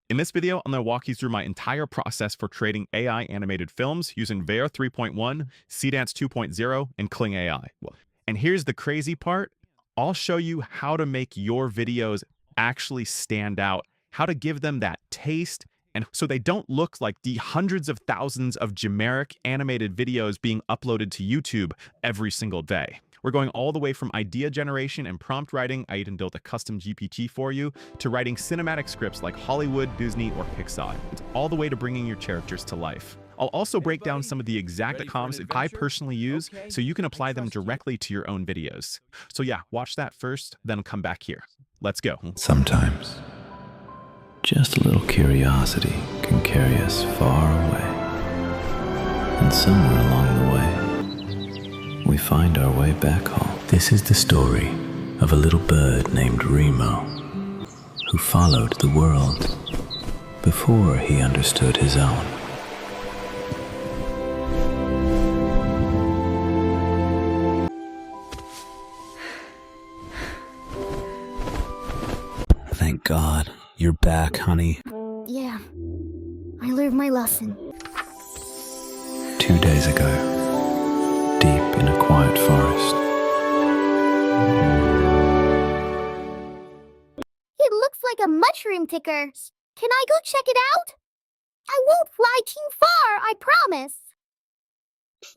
In this video, I'm going to walk you through my entire process for creating AI animated films using Veo 3.1, Seedance 2.0, and Kling AI. And here's the crazy part. I'll show you how to make your videos actually stand out, how to give them that taste, and so they don't look like the hundreds of thousands of generic animated videos being uploaded to YouTube every single day. We're going all the way from idea generation and prompt writing, I even built a custom GPT for you, to writing cinematic scripts like Hollywood, Disney, or Pixar. It's all the way to bringing your characters to life. I'll also break down some of the exact comps I personally use so you can apply them directly to your own videos. So yeah, watch that first, then come back here. Let's go. Sometimes, just a little curiosity can carry us far away. And somewhere along the way, we find our way back home. This is the story of a little bird named Remo, who followed the world before he understood his own. Thank God you're back, honey. Yeah, I learned my lesson. 2 days ago, deep in a quiet forest. It looks like a mushroom ticker. Can I go check it out? I won't fly too far, I promise.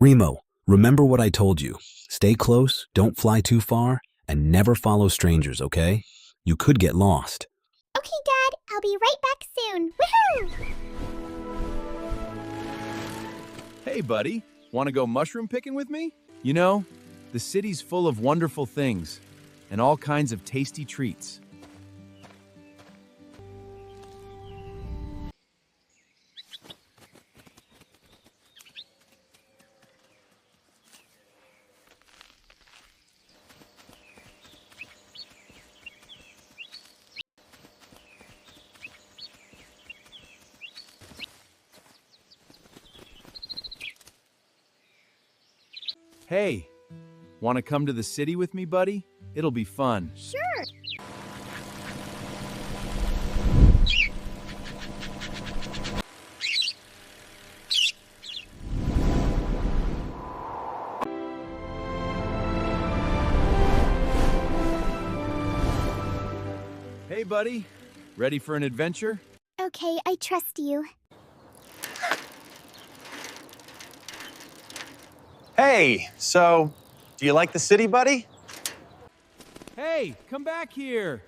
Remo, remember what I told you. Stay close, don't fly too far, and never follow strangers, okay? You could get lost. Okay, Dad, I'll be right back soon. Woohoo! Hey, buddy. Want to go mushroom picking with me? You know, the city's full of wonderful things and all kinds of tasty treats. Hey, want to come to the city with me, buddy? It'll be fun. Sure. Hey, buddy. Ready for an adventure? Okay, I trust you. Hey, so, do you like the city, buddy? Hey, come back here.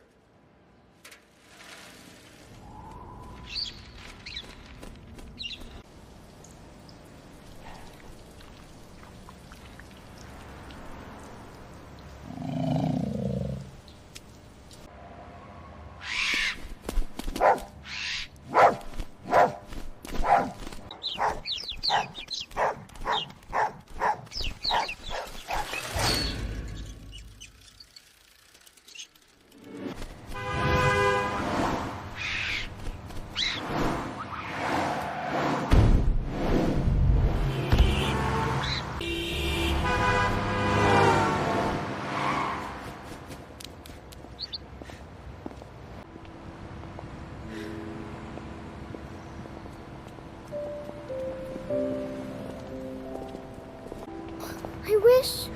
I wish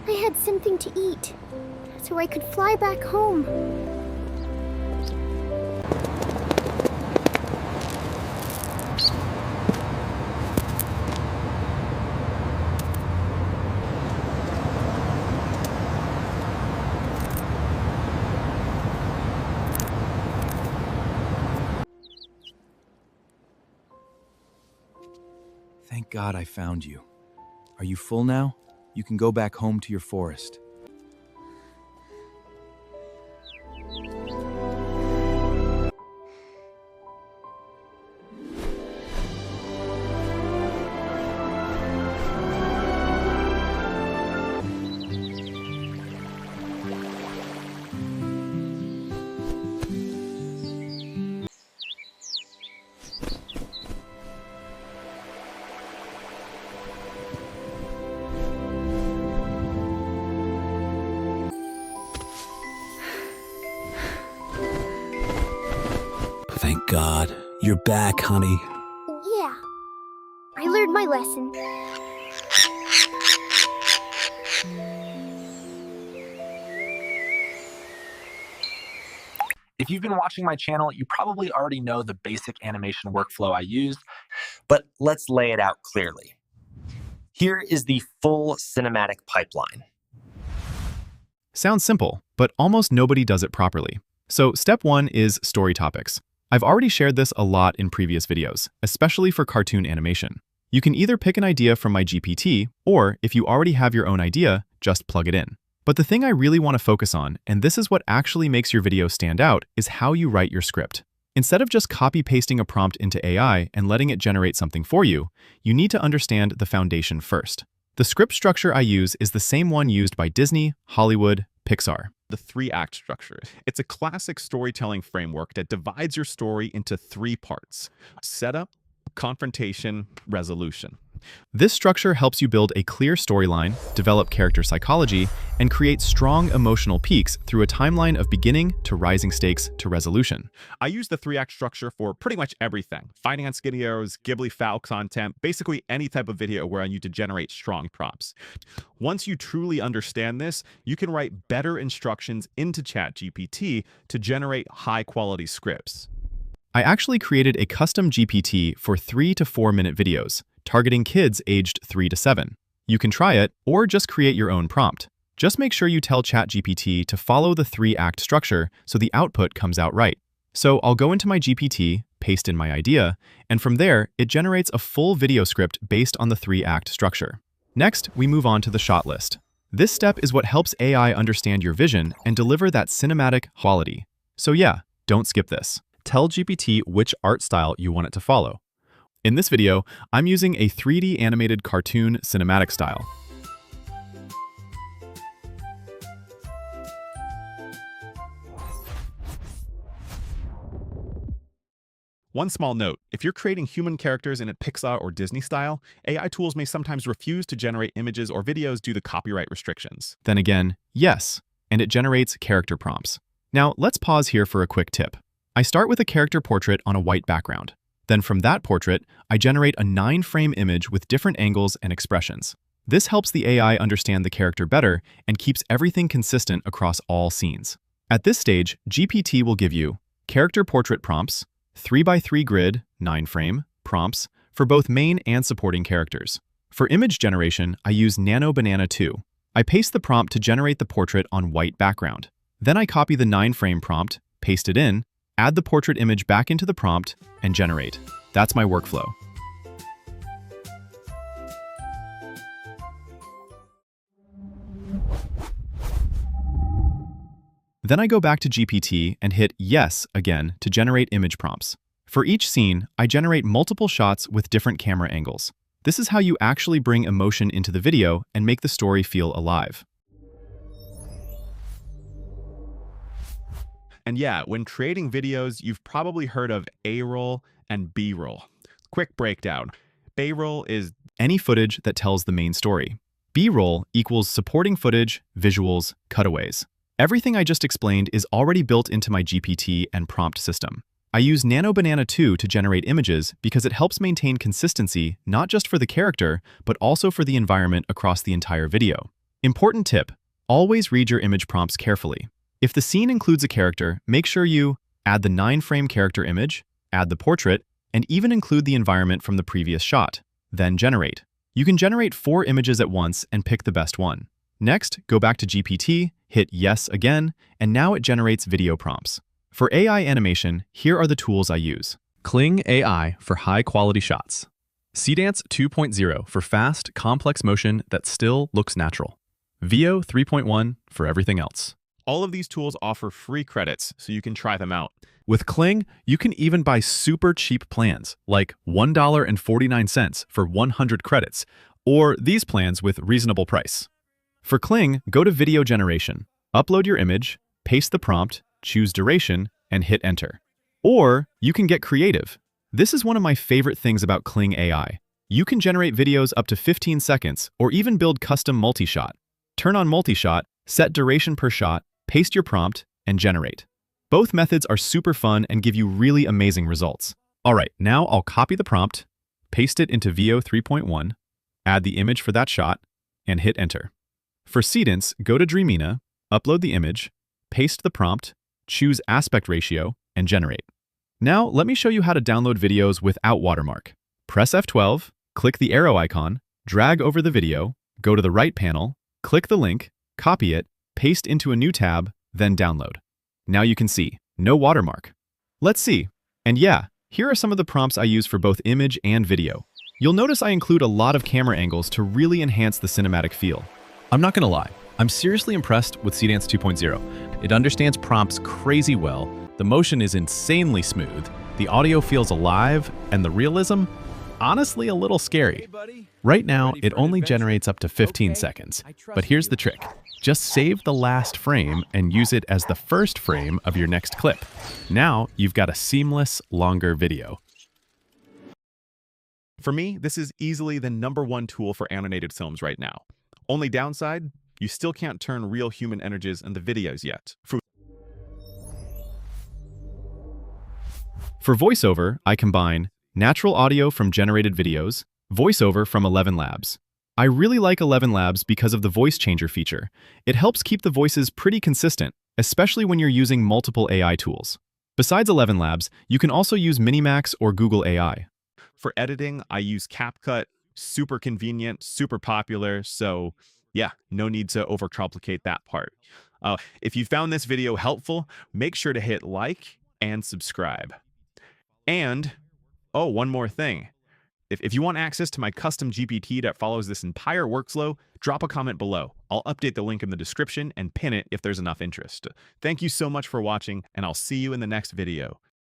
I had something to eat so I could fly back home. Thank God I found you. Are you full now? You can go back home to your forest. God. You're back, honey. Yeah, I learned my lesson. If you've been watching my channel, you probably already know the basic animation workflow I used, but let's lay it out clearly. Here is the full cinematic pipeline. Sounds simple, but almost nobody does it properly. So step 1 is story topics. I've already shared this a lot in previous videos, especially for cartoon animation. You can either pick an idea from my GPT, or if you already have your own idea, just plug it in. But the thing I really want to focus on, and this is what actually makes your video stand out, is how you write your script. Instead of just copy-pasting a prompt into AI and letting it generate something for you, you need to understand the foundation first. The script structure I use is the same one used by Disney, Hollywood, Pixar. The 3-act structure. It's a classic storytelling framework that divides your story into 3 parts: setup, confrontation, resolution. This structure helps you build a clear storyline, develop character psychology, and create strong emotional peaks through a timeline of beginning to rising stakes to resolution. I use the 3-act structure for pretty much everything: finance videos, Ghibli foul content, basically any type of video where I need to generate strong prompts. Once you truly understand this, you can write better instructions into ChatGPT to generate high-quality scripts. I actually created a custom GPT for 3 to 4 minute videos, targeting kids aged 3 to 7. You can try it, or just create your own prompt. Just make sure you tell ChatGPT to follow the 3-act structure so the output comes out right. So I'll go into my GPT, paste in my idea, and from there, it generates a full video script based on the 3-act structure. Next, we move on to the shot list. This step is what helps AI understand your vision and deliver that cinematic quality. So yeah, don't skip this. Tell GPT which art style you want it to follow. In this video, I'm using a 3D animated cartoon cinematic style. One small note: if you're creating human characters in a Pixar or Disney style, AI tools may sometimes refuse to generate images or videos due to copyright restrictions. Then again, yes, and it generates character prompts. Now, let's pause here for a quick tip. I start with a character portrait on a white background. Then from that portrait, I generate a 9-frame image with different angles and expressions. This helps the AI understand the character better and keeps everything consistent across all scenes. At this stage, GPT will give you character portrait prompts, 3x3 grid, 9-frame, prompts for both main and supporting characters. For image generation, I use Nano Banana 2. I paste the prompt to generate the portrait on white background. Then I copy the 9-frame prompt, paste it in, add the portrait image back into the prompt, and generate. That's my workflow. Then I go back to GPT and hit yes again to generate image prompts. For each scene, I generate multiple shots with different camera angles. This is how you actually bring emotion into the video and make the story feel alive. And yeah, when creating videos, you've probably heard of A-roll and B-roll. Quick breakdown. A-roll is any footage that tells the main story. B-roll equals supporting footage, visuals, cutaways. Everything I just explained is already built into my GPT and prompt system. I use Nano Banana 2 to generate images because it helps maintain consistency not just for the character, but also for the environment across the entire video. Important tip: always read your image prompts carefully. If the scene includes a character, make sure you add the 9-frame character image, add the portrait, and even include the environment from the previous shot. Then generate. You can generate 4 images at once and pick the best one. Next, go back to GPT, hit yes again, and now it generates video prompts. For AI animation, here are the tools I use. Kling AI for high-quality shots. Seedance 2.0 for fast, complex motion that still looks natural. Veo 3.1 for everything else. All of these tools offer free credits, so you can try them out. With Kling, you can even buy super cheap plans, like $1.49 for 100 credits, or these plans with reasonable price. For Kling, go to Video Generation, upload your image, paste the prompt, choose duration, and hit enter. Or you can get creative. This is one of my favorite things about Kling AI. You can generate videos up to 15 seconds, or even build custom multi-shot. Turn on multi-shot, set duration per shot, paste your prompt, and generate. Both methods are super fun and give you really amazing results. All right, now I'll copy the prompt, paste it into VO 3.1, add the image for that shot, and hit enter. For Seedance, go to Dreamina, upload the image, paste the prompt, choose aspect ratio, and generate. Now, let me show you how to download videos without watermark. Press F12, click the arrow icon, drag over the video, go to the right panel, click the link, copy it, paste into a new tab, then download. Now you can see, no watermark. Let's see. And yeah, here are some of the prompts I use for both image and video. You'll notice I include a lot of camera angles to really enhance the cinematic feel. I'm not gonna lie, I'm seriously impressed with Seedance 2.0. It understands prompts crazy well, the motion is insanely smooth, the audio feels alive, and the realism, honestly a little scary. Right now, it only generates up to 15 seconds. But here's the trick. Just save the last frame and use it as the first frame of your next clip. Now, you've got a seamless, longer video. For me, this is easily the #1 tool for animated films right now. Only downside, you still can't turn real human images into videos yet. For voiceover, I combine natural audio from generated videos, voiceover from 11 Labs. I really like 11 Labs because of the voice changer feature. It helps keep the voices pretty consistent, especially when you're using multiple AI tools. Besides 11 Labs, you can also use Minimax or Google AI. For editing, I use CapCut, super convenient, super popular, so yeah, no need to overcomplicate that part. If you found this video helpful, make sure to hit like and subscribe. And, oh, one more thing. If you want access to my custom GPT that follows this entire workflow, drop a comment below. I'll update the link in the description and pin it if there's enough interest. Thank you so much for watching, and I'll see you in the next video.